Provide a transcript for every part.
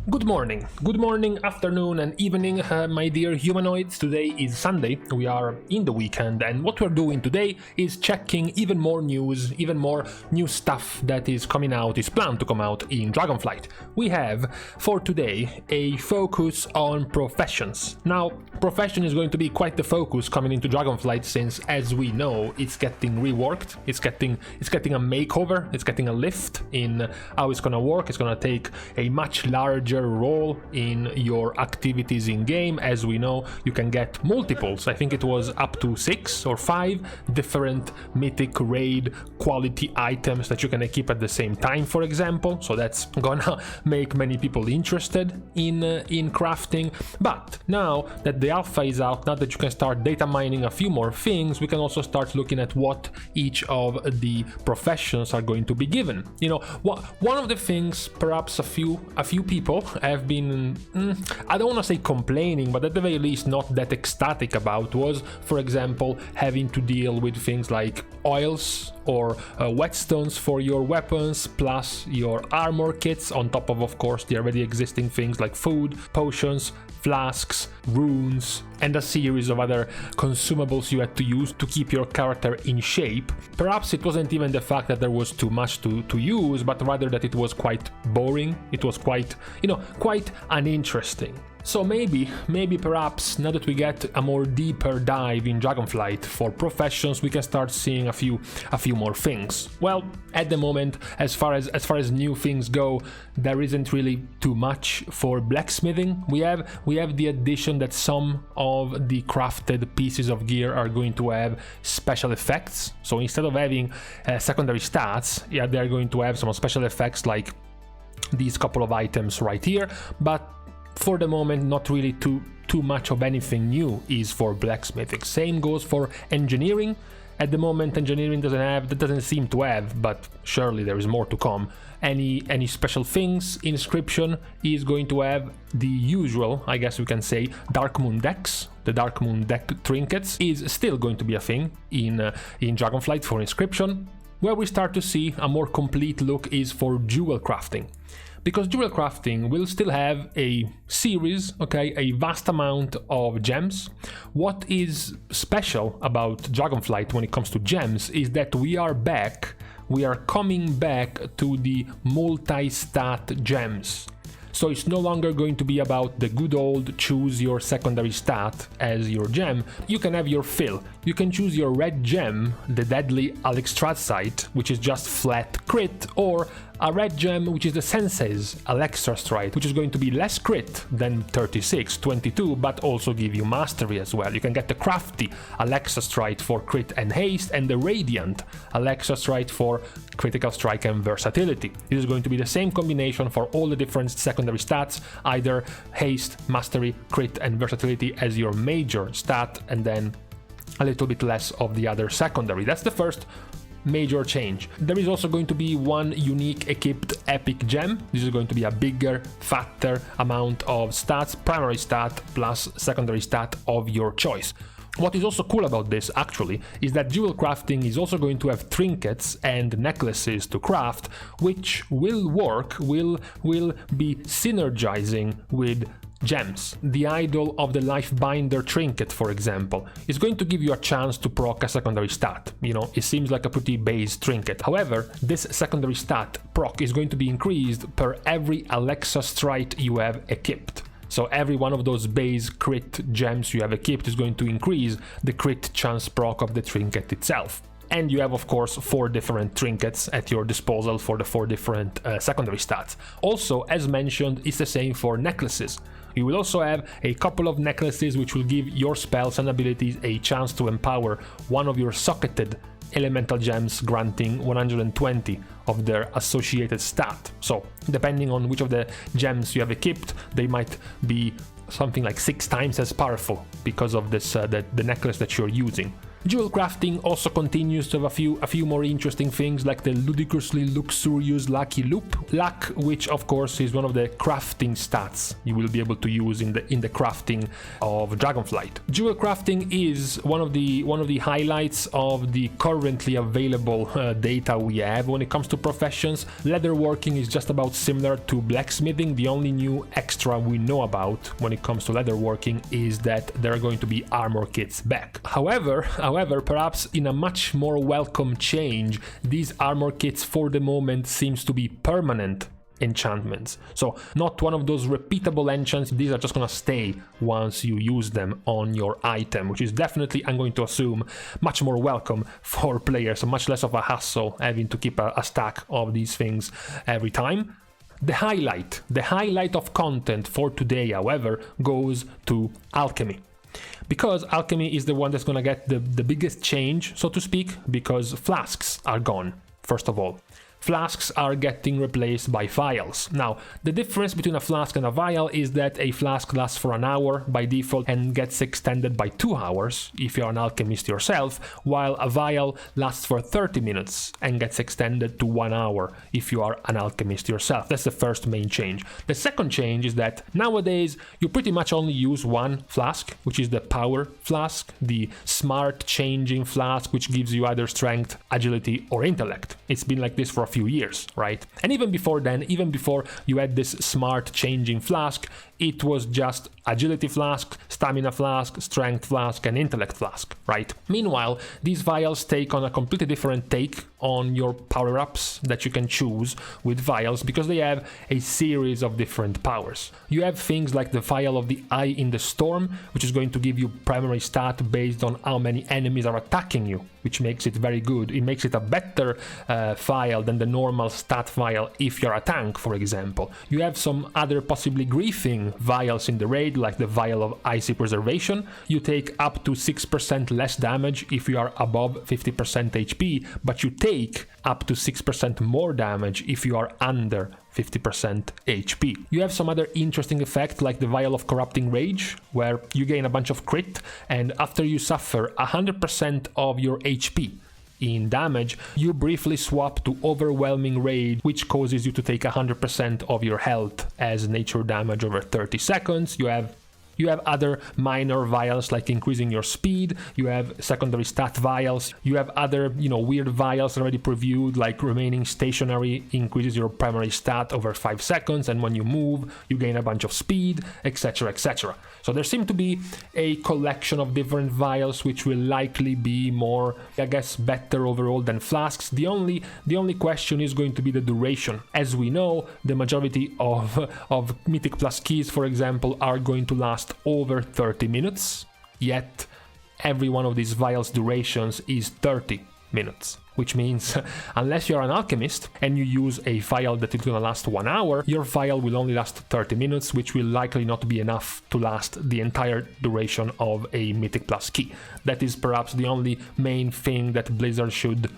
Good morning, afternoon and evening, my dear humanoids. Today is Sunday, we are in the weekend, and what we're doing today is checking even more news, even more new stuff that is coming out, is planned to come out in Dragonflight. We have, for today, a focus on professions. Now, profession is going to be quite the focus coming into Dragonflight since, as we know, it's getting reworked, it's getting a makeover, it's getting a lift in how it's gonna work. It's gonna take a much larger role in your activities in game. As we know, you can get multiples, I think it was up to 6 or 5 different mythic raid quality items that you can equip at the same time, for example, so that's gonna make many people interested in crafting. But now that the alpha is out, now that you can start data mining a few more things, we can also start looking at what each of the professions are going to be given. You know, one of the things perhaps a few people have been, I don't want to say complaining, but at the very least not that ecstatic about, was, for example, having to deal with things like oils or whetstones for your weapons, plus your armor kits, on top of course, the already existing things like food, potions, flasks, runes, and a series of other consumables you had to use to keep your character in shape. Perhaps it wasn't even the fact that there was too much to use, but rather that it was quite boring, it was quite, quite uninteresting. So maybe perhaps now that we get a more deeper dive in Dragonflight for professions, we can start seeing a few more things. Well, at the moment, as far as new things go, there isn't really too much for blacksmithing. We have the addition that some of the crafted pieces of gear are going to have special effects. So instead of having secondary stats, yeah, they're going to have some special effects like these couple of items right here, but for the moment, not really too much of anything new is for blacksmithing. Same goes for engineering. At the moment, engineering doesn't seem to have, but surely there is more to come, any special things. Inscription is going to have the usual, I guess we can say, Dark Moon decks. The Dark Moon deck trinkets is still going to be a thing in Dragonflight for inscription. Where we start to see a more complete look is for jewel crafting. Because jewel crafting will still have a series, okay, a vast amount of gems. What is special about Dragonflight when it comes to gems is that we are coming back to the multi-stat gems. So it's no longer going to be about the good old choose your secondary stat as your gem. You can have your fill. You can choose your red gem, the deadly Alexstrasite, which is just flat crit, or a red gem which is the Sensei's Alexstrasite, which is going to be less crit than 36, 22, but also give you mastery as well. You can get the crafty Alexstrasite for crit and haste, and the radiant Alexstrasite for critical strike and versatility. This is going to be the same combination for all the different secondary stats, either haste, mastery, crit and versatility as your major stat, and then a little bit less of the other secondary. That's the first major change. There is also going to be one unique equipped epic gem. This is going to be a bigger, fatter amount of stats, primary stat plus secondary stat of your choice. What is also cool about this, actually, is that jewel crafting is also going to have trinkets and necklaces to craft, which will be synergizing with gems. The Idol of the Life Binder trinket, for example, is going to give you a chance to proc a secondary stat. You know, it seems like a pretty base trinket. However, this secondary stat proc is going to be increased per every Alexstrasite you have equipped. So every one of those base crit gems you have equipped is going to increase the crit chance proc of the trinket itself. And you have, of course, 4 different trinkets at your disposal for the 4 different secondary stats. Also, as mentioned, it's the same for necklaces. You will also have a couple of necklaces which will give your spells and abilities a chance to empower one of your socketed elemental gems, granting 120 of their associated stat. So, depending on which of the gems you have equipped, they might be something like 6 times as powerful because of this the necklace that you're using. Jewelcrafting also continues to have a few more interesting things, like the ludicrously luxurious Lucky Loop luck, which of course is one of the crafting stats you will be able to use in the crafting of Dragonflight. Jewelcrafting is one of the highlights of the currently available data we have when it comes to professions. Leatherworking is just about similar to blacksmithing. The only new extra we know about when it comes to leatherworking is that there are going to be armor kits back. However, perhaps in a much more welcome change, these armor kits for the moment seems to be permanent enchantments. So not one of those repeatable enchants. These are just gonna stay once you use them on your item, which is definitely, I'm going to assume, much more welcome for players, so much less of a hassle having to keep a stack of these things every time. The highlight of content for today, however, goes to Alchemy. Because Alchemy is the one that's gonna get the biggest change, so to speak, because Flasks are gone, first of all. Flasks are getting replaced by Phials. Now, the difference between a flask and a vial is that a flask lasts for an hour by default and gets extended by 2 hours if you're an alchemist yourself, while a vial lasts for 30 minutes and gets extended to 1 hour if you are an alchemist yourself. That's the first main change. The second change is that nowadays you pretty much only use one flask, which is the power flask, the smart changing flask, which gives you either strength, agility, or intellect. It's been like this for a few years, right? And even before then, even before you had this smart changing flask, it was just agility flask, stamina flask, strength flask, and intellect flask, right? Meanwhile, these vials take on a completely different take on your power-ups that you can choose with vials, because they have a series of different powers. You have things like the vial of the Eye in the Storm, which is going to give you primary stat based on how many enemies are attacking you, which makes it very good. It makes it a better vial than the normal stat vial if you're a tank, for example. You have some other possibly griefing vials in the raid, like the vial of Icy Preservation. You take up to 6% less damage if you are above 50% HP, but you take up to 6% more damage if you are under 50% HP. You have some other interesting effect, like the Vial of Corrupting Rage, where you gain a bunch of crit, and after you suffer 100% of your HP in damage, you briefly swap to Overwhelming Rage, which causes you to take 100% of your health as nature damage over 30 seconds. You have other minor vials like increasing your speed, you have secondary stat vials, you have other, weird vials already previewed, like remaining stationary increases your primary stat over 5 seconds, and when you move, you gain a bunch of speed, etc, etc. So there seem to be a collection of different vials which will likely be more, I guess, better overall than flasks. The only question is going to be the duration. As we know, the majority of Mythic Plus keys, for example, are going to last over 30 minutes, yet every one of these vials durations is 30 minutes, which means unless you're an alchemist and you use a vial that is going to last 1 hour, your vial will only last 30 minutes, which will likely not be enough to last the entire duration of a Mythic Plus key. That is perhaps the only main thing that Blizzard should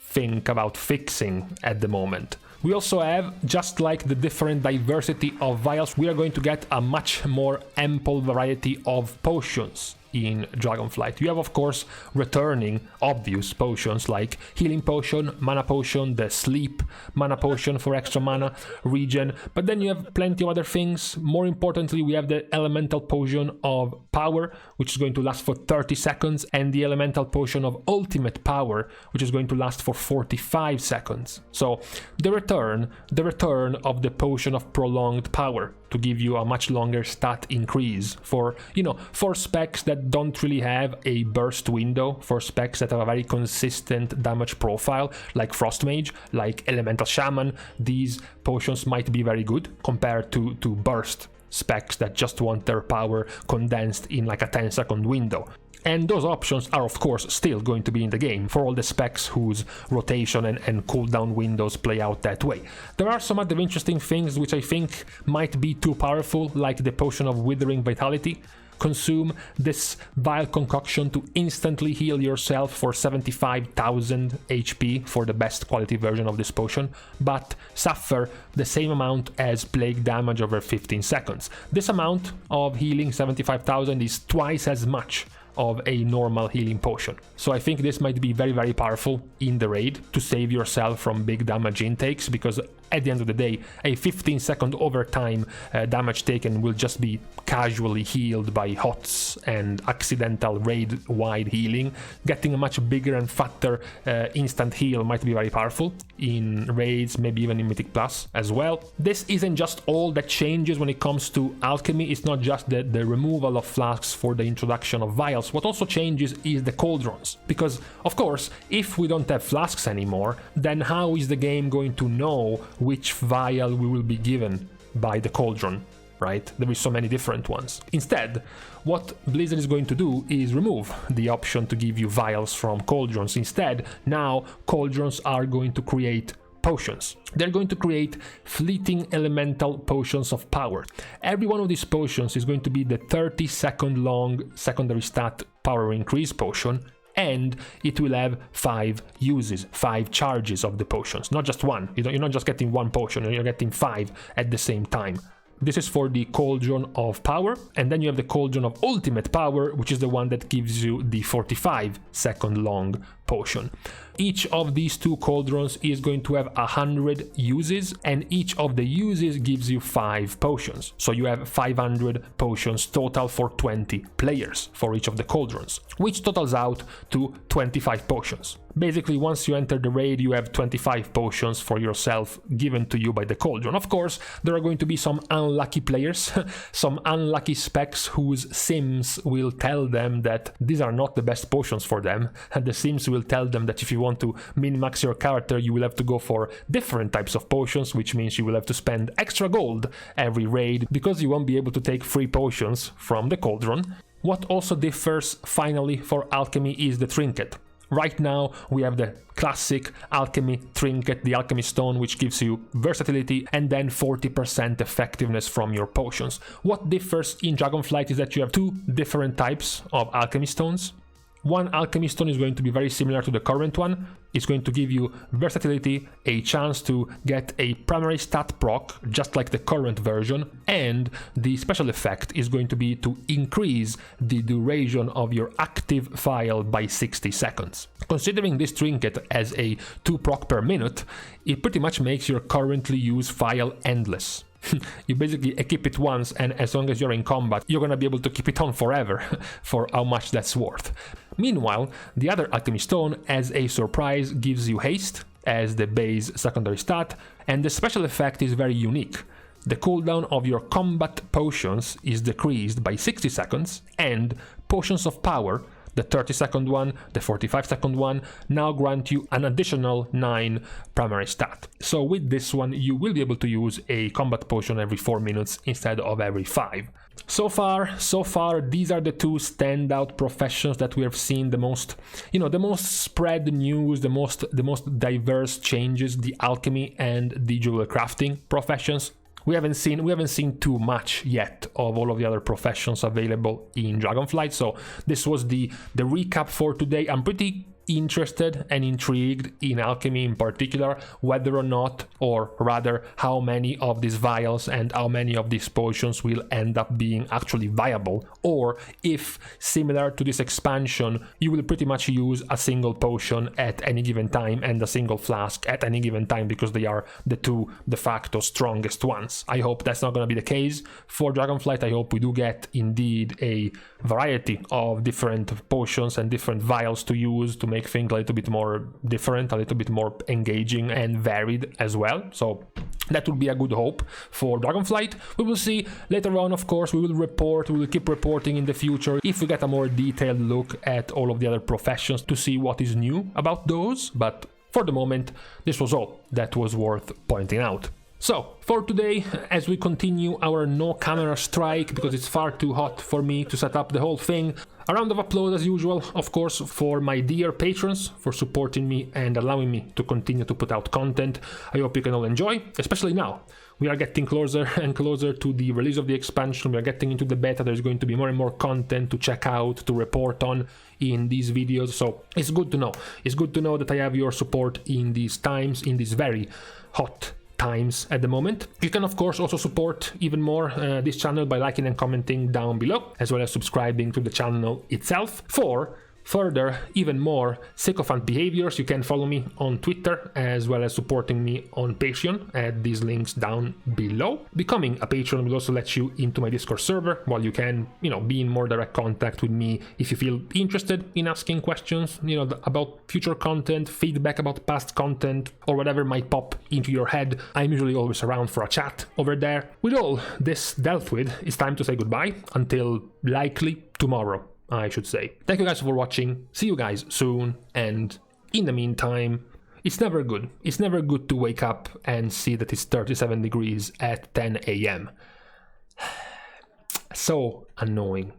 think about fixing at the moment. We also have, just like the different diversity of vials, we are going to get a much more ample variety of potions in Dragonflight. You have, of course, returning obvious potions like Healing Potion, Mana Potion, the Sleep Mana Potion for extra mana, Regen, but then you have plenty of other things. More importantly, we have the Elemental Potion of Power, which is going to last for 30 seconds, and the Elemental Potion of Ultimate Power, which is going to last for 45 seconds. So the return of the Potion of Prolonged Power to give you a much longer stat increase for specs that don't really have a burst window, for specs that have a very consistent damage profile, like Frost Mage, like Elemental Shaman. These potions might be very good compared to burst specs that just want their power condensed in like a 10-second window. And those options are, of course, still going to be in the game for all the specs whose rotation and cooldown windows play out that way. There are some other interesting things which I think might be too powerful, like the Potion of Withering Vitality. Consume this vile concoction to instantly heal yourself for 75,000 HP for the best quality version of this potion, but suffer the same amount as plague damage over 15 seconds. This amount of healing, 75,000, is twice as much of a normal healing potion. So I think this might be very, very powerful in the raid to save yourself from big damage intakes, because at the end of the day, a 15-second overtime damage taken will just be casually healed by HOTS and accidental raid-wide healing. Getting a much bigger and fatter instant heal might be very powerful in raids, maybe even in Mythic Plus as well. This isn't just all that changes when it comes to alchemy. It's not just the removal of flasks for the introduction of vials. What also changes is the cauldrons, because of course, if we don't have flasks anymore, then how is the game going to know which vial we will be given by the cauldron, right? There is so many different ones. Instead, what Blizzard is going to do is remove the option to give you vials from cauldrons. Instead, now cauldrons are going to create potions. They're going to create fleeting elemental potions of power. Every one of these potions is going to be the 30-second long secondary stat power increase potion, and it will have 5 uses, 5 charges of the potions, not just one. You're not just getting one potion, you're getting 5 at the same time. This is for the Cauldron of Power, and then you have the Cauldron of Ultimate Power, which is the one that gives you the 45-second long potion. Each of these two cauldrons is going to have 100 uses, and each of the uses gives you 5 potions. So you have 500 potions total for 20 players for each of the cauldrons, which totals out to 25 potions. Basically, once you enter the raid, you have 25 potions for yourself given to you by the cauldron. Of course, there are going to be some unlucky players, some unlucky specs whose sims will tell them that these are not the best potions for them, and the sims will tell them that if you want to min-max your character, you will have to go for different types of potions, which means you will have to spend extra gold every raid because you won't be able to take free potions from the cauldron. What also differs finally for alchemy is the trinket. Right now we have the classic alchemy trinket, the alchemy stone, which gives you versatility and then 40% effectiveness from your potions. What differs in Dragonflight is that you have 2 different types of alchemy stones. One alchemy stone is going to be very similar to the current one. It's going to give you versatility, a chance to get a primary stat proc, just like the current version, and the special effect is going to be to increase the duration of your active phial by 60 seconds. Considering this trinket as a 2 proc per minute, it pretty much makes your currently used phial endless. You basically equip it once, and as long as you're in combat, you're gonna be able to keep it on forever for how much that's worth. Meanwhile, the other alchemy stone, as a surprise, gives you haste as the base secondary stat, and the special effect is very unique. The cooldown of your combat potions is decreased by 60 seconds, and potions of power, the 30-second one, the 45-second one, now grant you an additional 9 primary stat. So with this one, you will be able to use a combat potion every 4 minutes instead of every 5. So far, these are the 2 standout professions that we have seen the most, the most spread news, the most diverse changes, the alchemy and the jewelcrafting professions. We haven't seen too much yet of all of the other professions available in Dragonflight, so this was the recap for today. I'm pretty interested and intrigued in alchemy in particular, whether or not, or rather how many of these vials and how many of these potions will end up being actually viable, or if, similar to this expansion, you will pretty much use a single potion at any given time and a single flask at any given time because they are the 2 de facto strongest ones. I hope that's not going to be the case for Dragonflight. I hope we do get indeed a variety of different potions and different vials to use to make things a little bit more different, a little bit more engaging and varied as well. So that would be a good hope for Dragonflight. We will see later on, of course. We will keep reporting in the future if we get a more detailed look at all of the other professions to see what is new about those. But for the moment, this was all that was worth pointing out. So, for today, as we continue our no camera strike, because it's far too hot for me to set up the whole thing, a round of applause as usual, of course, for my dear patrons for supporting me and allowing me to continue to put out content. I hope you can all enjoy, especially now. We are getting closer and closer to the release of the expansion. We are getting into the beta. There's going to be more and more content to check out, to report on in these videos. So it's good to know. It's good to know that I have your support in these times, in these very hot times at the moment. You can of course also support even more this channel by liking and commenting down below, as well as subscribing to the channel itself. For further, even more sycophant behaviors, you can follow me on Twitter as well as supporting me on Patreon at these links down below. Becoming a patron will also let you into my Discord server, while you can, be in more direct contact with me if you feel interested in asking questions, about future content, feedback about past content, or whatever might pop into your head. I'm usually always around for a chat over there. With all this dealt with, it's time to say goodbye until likely tomorrow, I should say. Thank you guys for watching, see you guys soon, and in the meantime, it's never good. It's never good to wake up and see that it's 37 degrees at 10 a.m. So annoying.